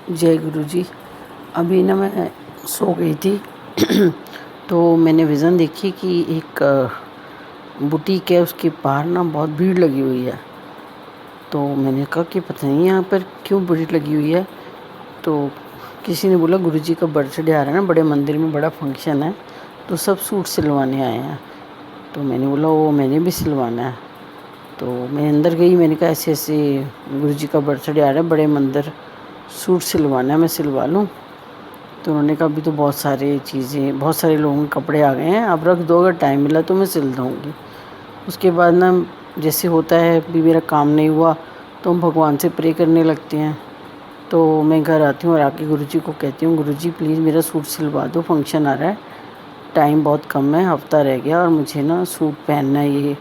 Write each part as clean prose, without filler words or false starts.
जय गुरु जी। अभी ना मैं सो गई थी तो मैंने विज़न देखी कि एक बुटीक है, उसके बाहर ना बहुत भीड़ लगी हुई है। तो मैंने कहा कि पता नहीं यहाँ पर क्यों भीड़ लगी हुई है। तो किसी ने बोला गुरु जी का बर्थडे आ रहा है ना, बड़े मंदिर में बड़ा फंक्शन है, तो सब सूट सिलवाने आए हैं। तो मैंने बोला वो मैंने भी सिलवाना है। तो मैं अंदर गई, मैंने कहा ऐसे ऐसे गुरु जी का बर्थडे आ रहा है, बड़े मंदिर सूट सिलवाना है, मैं सिलवा लूँ। तो उन्होंने कहा अभी तो बहुत सारे लोगों के कपड़े आ गए हैं, आप रख दो, अगर टाइम मिला तो मैं सिल दूँगी। उसके बाद ना जैसे होता है, अभी मेरा काम नहीं हुआ तो हम भगवान से प्रे करने लगते हैं। तो मैं घर आती हूँ और आके गुरुजी को कहती हूँ, गुरुजी प्लीज़ मेरा सूट सिलवा दो, फंक्शन आ रहा है, टाइम बहुत कम है, हफ्ता रह गया और मुझे ना सूट पहनना है ये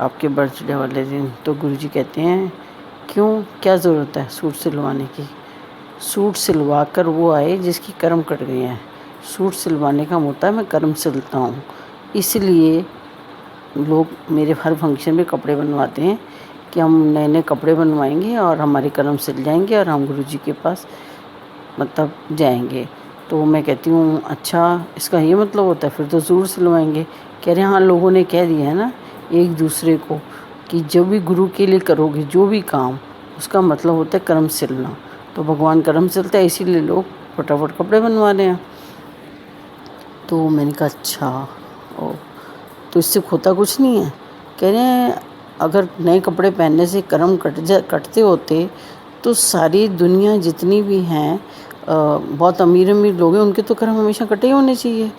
आपके बर्थडे वाले दिन। तो गुरुजी कहते हैं क्यों, क्या ज़रूरत है सूट सिलवाने की? सूट सिलवा कर वो आए जिसकी कर्म कट गए हैं। सूट सिलवाने का होता है मैं कर्म सिलता हूँ, इसलिए लोग मेरे हर फंक्शन में कपड़े बनवाते हैं कि हम नए नए कपड़े बनवाएंगे और हमारे कर्म सिल जाएंगे और हम गुरुजी के पास मतलब जाएंगे। तो मैं कहती हूँ अच्छा, इसका ये मतलब होता है, फिर तो ज़रूर सिलवाएंगे। कह रहे हैं हाँ, लोगों ने कह दिया है ना एक दूसरे को कि जब भी गुरु के लिए करोगे जो भी काम, उसका मतलब होता है कर्म सिलना। तो भगवान कर्म सिलता है, इसीलिए लोग फटाफट कपड़े बनवा रहे हैं। तो मैंने कहा अच्छा, ओ तो इससे खोता कुछ नहीं है। कह रहे हैं अगर नए कपड़े पहनने से कर्म कटते होते तो सारी दुनिया जितनी भी हैं, बहुत अमीर अमीर लोग हैं, उनके तो कर्म हमेशा कटे ही होने चाहिए।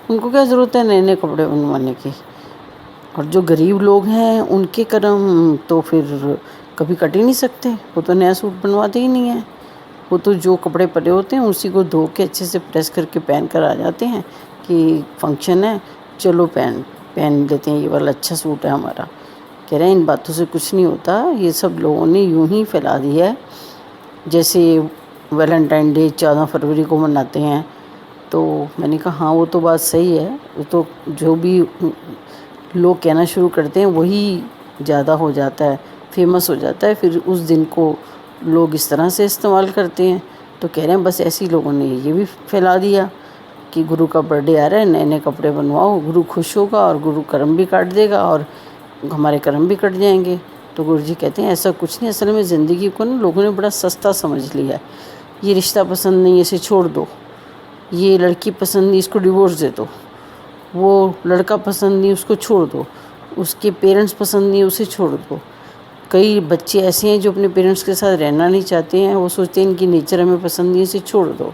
उनको क्या ज़रूरत है नए नए कपड़े बनवाने की? और जो गरीब लोग हैं उनके कर्म तो फिर कभी कट ही नहीं सकते, वो तो नया सूट बनवाते ही नहीं हैं। वो तो जो कपड़े पड़े होते हैं उसी को धो के अच्छे से प्रेस करके पहन कर आ जाते हैं कि फंक्शन है, चलो पहन लेते हैं, ये वाला अच्छा सूट है हमारा। कह रहे हैं इन बातों से कुछ नहीं होता, ये सब लोगों ने यूं ही फैला दिया है। जैसे वैलेंटाइन डे 14 फरवरी को मनाते हैं। तो मैंने कहा हाँ वो तो बात सही है, वो तो जो भी लोग कहना शुरू करते हैं वही ज़्यादा हो जाता है, फेमस हो जाता है, फिर उस दिन को लोग इस तरह से इस्तेमाल करते हैं। तो कह रहे हैं बस ऐसे ही लोगों ने ये भी फैला दिया कि गुरु का बर्थडे आ रहा है, नए नए कपड़े बनवाओ, गुरु खुश होगा और गुरु कर्म भी काट देगा और हमारे कर्म भी कट जाएंगे। तो गुरु जी कहते हैं ऐसा कुछ नहीं, असल में ज़िंदगी को ना लोगों ने बड़ा सस्ता समझ लिया है। ये रिश्ता पसंद नहीं, इसे छोड़ दो, ये लड़की पसंद नहीं, इसको डिवोर्स दे दो, वो लड़का पसंद नहीं, उसको छोड़ दो, उसके पेरेंट्स पसंद नहीं, उसे छोड़ दो। कई बच्चे ऐसे हैं जो अपने पेरेंट्स के साथ रहना नहीं चाहते हैं, वो सोचते हैं इनकी नेचर हमें पसंद नहीं, इसे छोड़ दो।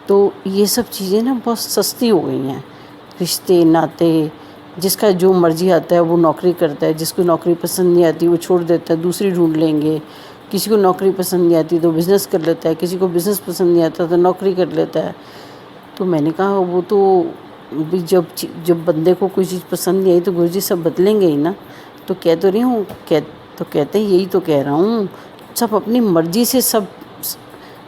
तो ये सब चीज़ें ना बहुत सस्ती हो गई हैं। रिश्ते नाते, जिसका जो मर्जी आता है वो नौकरी करता है, जिसको नौकरी पसंद नहीं आती वो छोड़ देता है, दूसरी ढूंढ लेंगे। किसी को नौकरी पसंद नहीं आती तो बिज़नेस कर लेता है, किसी को बिज़नेस पसंद नहीं आता तो नौकरी कर लेता है। तो मैंने कहा वो तो भी जब बंदे को कोई चीज़ पसंद नहीं आई तो गुरुजी सब बदलेंगे ही ना। तो कह तो रही हूँ, तो कहते हैं यही तो कह रहा हूँ, सब अपनी मर्ज़ी से सब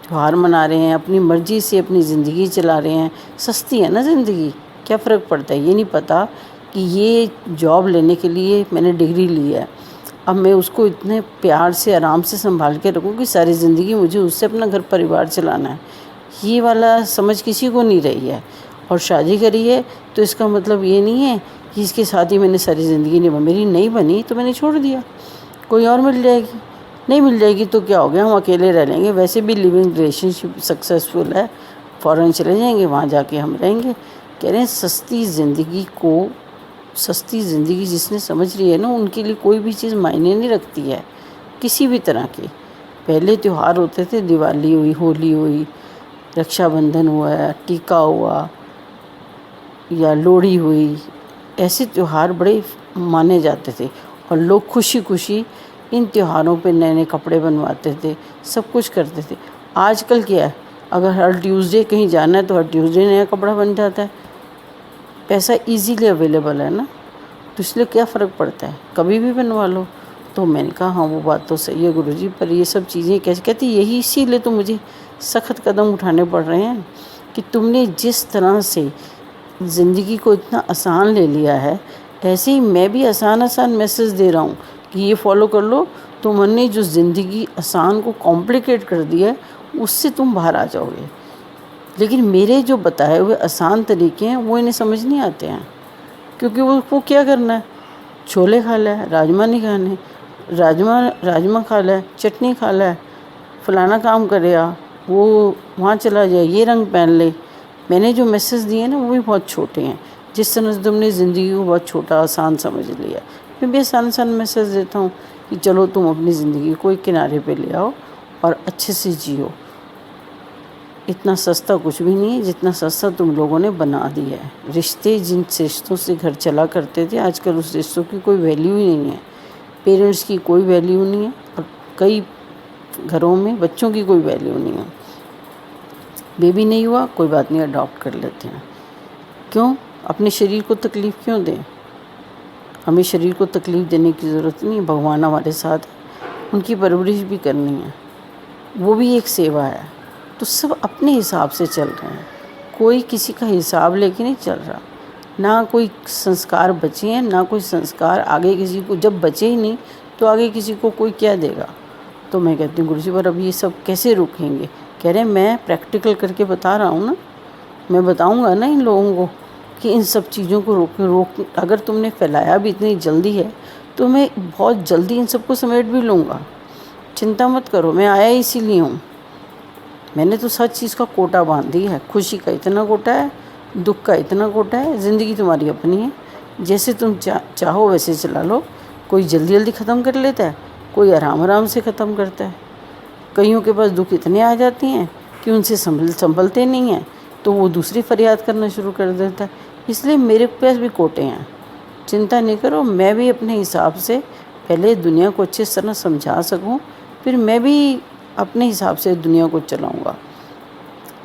त्यौहार मना रहे हैं, अपनी मर्ज़ी से अपनी ज़िंदगी चला रहे हैं। सस्ती है ना ज़िंदगी, क्या फ़र्क पड़ता है? ये नहीं पता कि ये जॉब लेने के लिए मैंने डिग्री ली है, अब मैं उसको इतने प्यार से आराम से संभाल के रखूँ कि सारी ज़िंदगी मुझे उससे अपना घर परिवार चलाना है। ये वाला समझ किसी को नहीं रही है। और शादी करी है तो इसका मतलब ये नहीं है कि इसके साथ ही मैंने सारी ज़िंदगी मेरी नहीं बनी तो मैंने छोड़ दिया, कोई और मिल जाएगी। नहीं मिल जाएगी तो क्या हो गया, हम अकेले रह लेंगे, वैसे भी लिविंग रिलेशनशिप सक्सेसफुल है, फ़ॉरेन चले जाएंगे, वहाँ जाके हम रहेंगे। कह रहे हैं सस्ती ज़िंदगी जिसने समझ रही है ना, उनके लिए कोई भी चीज़ मायने नहीं रखती है, किसी भी तरह की। पहले त्यौहार होते थे, दिवाली हुई, होली हुई, रक्षाबंधन हुआ, टीका हुआ या लोहड़ी हुई, ऐसे त्यौहार बड़े माने जाते थे और लोग खुशी खुशी इन त्योहारों पे नए नए कपड़े बनवाते थे, सब कुछ करते थे। आजकल क्या है, अगर हर ट्यूसडे कहीं जाना है तो हर ट्यूसडे नया कपड़ा बन जाता है, पैसा इजीली अवेलेबल है ना, तो इसलिए क्या फ़र्क पड़ता है, कभी भी बनवा लो। तो मैंने कहा हाँ वो बात तो सही है गुरुजी, पर ये सब चीज़ें कैसे? कहती यही इसीलिए तो मुझे सख्त कदम उठाने पड़ रहे हैं कि तुमने जिस तरह से ज़िंदगी को इतना आसान ले लिया है, ऐसे ही मैं भी आसान मैसेज दे रहा हूँ कि ये फॉलो कर लो तुमने जो ज़िंदगी आसान को कॉम्प्लिकेट कर दिया है, उससे तुम बाहर आ जाओगे। लेकिन मेरे जो बताए हुए आसान तरीके हैं वो इन्हें समझ नहीं आते हैं, क्योंकि वो क्या करना है, छोले खा ले, राजमा नहीं खाने, राजमा खा ले, चटनी खा ले, फलाना काम करेगा, वो वहाँ चला जाए, ये रंग पहन ले। मैंने जो मैसेज दिए ना वो भी बहुत छोटे हैं। जिस तरह से तुमने ज़िंदगी को बहुत छोटा आसान समझ लिया, मैं भी आसान मैसेज देता हूँ कि चलो तुम अपनी ज़िंदगी को एक किनारे पे ले आओ और अच्छे से जियो। इतना सस्ता कुछ भी नहीं है जितना सस्ता तुम लोगों ने बना दिया है। रिश्ते, जिन रिश्तों से घर चला करते थे, आजकल उस रिश्तों की कोई वैल्यू ही नहीं है। पेरेंट्स की कोई वैल्यू नहीं है और कई घरों में बच्चों की कोई वैल्यू नहीं है। बेबी नहीं हुआ कोई बात नहीं, अडॉप्ट कर लेते हैं। क्यों? अपने शरीर को तकलीफ़ क्यों दें? हमें शरीर को तकलीफ़ देने की ज़रूरत नहीं है। भगवान हमारे साथ है, उनकी परवरिश भी करनी है, वो भी एक सेवा है। तो सब अपने हिसाब से चल रहे हैं, कोई किसी का हिसाब लेके नहीं चल रहा। ना कोई संस्कार बचे हैं, ना कोई संस्कार आगे किसी को, जब बचे ही नहीं तो आगे किसी को कोई क्या देगा। तो मैं कहती हूँ गुरुजी पर अब ये सब कैसे रोकेंगे? कह रहे हैं मैं प्रैक्टिकल करके बता रहा हूँ ना, मैं बताऊँगा ना इन लोगों को कि इन सब चीज़ों को रोक अगर तुमने फैलाया भी इतनी जल्दी है तो मैं बहुत जल्दी इन सबको समेट भी लूँगा। चिंता मत करो, मैं आया इसीलिए हूँ। मैंने तो हर चीज़ का कोटा बांध दिया है। खुशी का इतना कोटा है, दुख का इतना कोटा है। ज़िंदगी तुम्हारी अपनी है, जैसे तुम चाहो वैसे चला लो। कोई जल्दी जल्दी ख़त्म कर लेता है, कोई आराम आराम से ख़त्म करता है। कईयों के पास दुख इतने आ जाती हैं कि उनसे संभलते नहीं हैं, तो वो दूसरी फरियाद करना शुरू कर देता है। इसलिए मेरे पास भी कोटे हैं, चिंता नहीं करो। मैं भी अपने हिसाब से पहले दुनिया को अच्छी तरह समझा सकूं, फिर मैं भी अपने हिसाब से दुनिया को चलाऊंगा।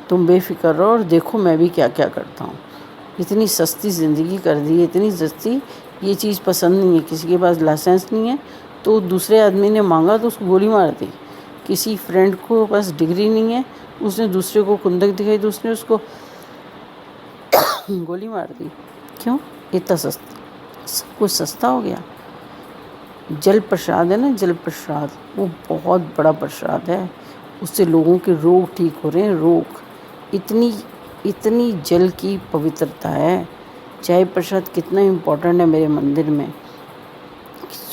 तुम बेफिक्र रहो और देखो मैं भी क्या क्या करता हूँ। इतनी सस्ती ज़िंदगी कर दी है, इतनी सस्ती। ये चीज़ पसंद नहीं है, किसी के पास लाइसेंस नहीं है तो दूसरे आदमी ने मांगा तो उसको गोली मार दी। किसी फ्रेंड को पास डिग्री नहीं है, उसने दूसरे को कुंदक दिखाई तो उसने उसको गोली मार दी। क्यों? इतना सस्ता, सब कुछ सस्ता हो गया। जल प्रसाद है ना, जल प्रसाद, वो बहुत बड़ा प्रसाद है। उससे लोगों के रोग ठीक हो रहे हैं। रोग, इतनी जल की पवित्रता है। चाय प्रसाद कितना इम्पोर्टेंट है मेरे मंदिर में।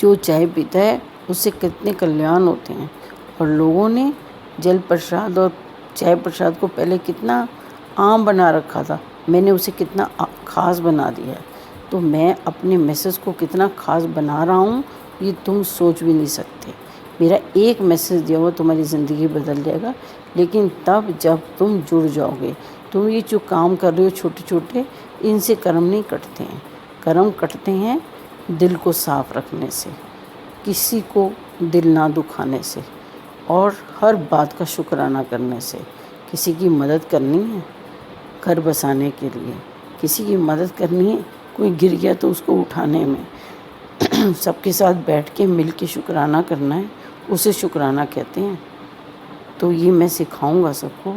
जो चाय पीता है उससे कितने कल्याण होते हैं। और लोगों ने जल प्रसाद और चाय प्रसाद को पहले कितना आम बना रखा था, मैंने उसे कितना ख़ास बना दिया है। तो मैं अपने मैसेज को कितना ख़ास बना रहा हूँ ये तुम सोच भी नहीं सकते। मेरा एक मैसेज दिया हुआ तुम्हारी ज़िंदगी बदल जाएगा, लेकिन तब जब तुम जुड़ जाओगे। तुम ये जो काम कर रहे हो छोटे छोटे, इनसे कर्म नहीं कटते हैं। कर्म कटते हैं दिल को साफ रखने से, किसी को दिल ना दुखाने से, और हर बात का शुक्राना करने से। किसी की मदद करनी है घर बसाने के लिए, किसी की मदद करनी है, कोई गिर गया तो उसको उठाने में, सबके साथ बैठ के मिल के शुक्राना करना है, उसे शुक्राना कहते हैं। तो ये मैं सिखाऊंगा सबको,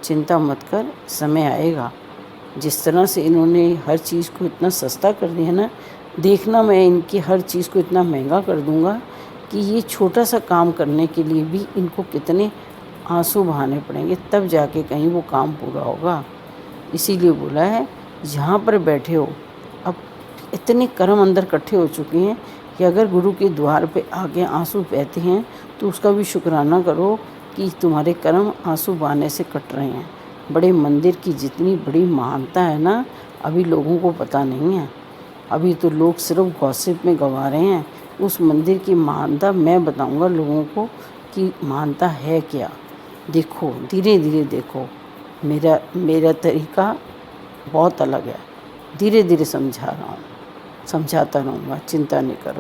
चिंता मत कर, समय आएगा। जिस तरह से इन्होंने हर चीज़ को इतना सस्ता कर दिया ना, देखना मैं इनकी हर चीज़ को इतना महंगा कर दूंगा कि ये छोटा सा काम करने के लिए भी इनको कितने आंसू बहाने पड़ेंगे, तब जाके कहीं वो काम पूरा होगा। इसीलिए बोला है जहाँ पर बैठे हो, अब इतने कर्म अंदर इकट्ठे हो चुके हैं कि अगर गुरु के द्वार पे आके आंसू बहते हैं तो उसका भी शुक्राना करो कि तुम्हारे कर्म आंसू बहाने से कट रहे हैं। बड़े मंदिर की जितनी बड़ी महानता है ना, अभी लोगों को पता नहीं है। अभी तो लोग सिर्फ गॉसिप में गवा रहे हैं। उस मंदिर की महानता मैं बताऊंगा लोगों को कि महानता है क्या। देखो, धीरे धीरे देखो, मेरा तरीका बहुत अलग है। धीरे धीरे समझा रहा हूँ, समझाता रहूँगा, चिंता नहीं करो।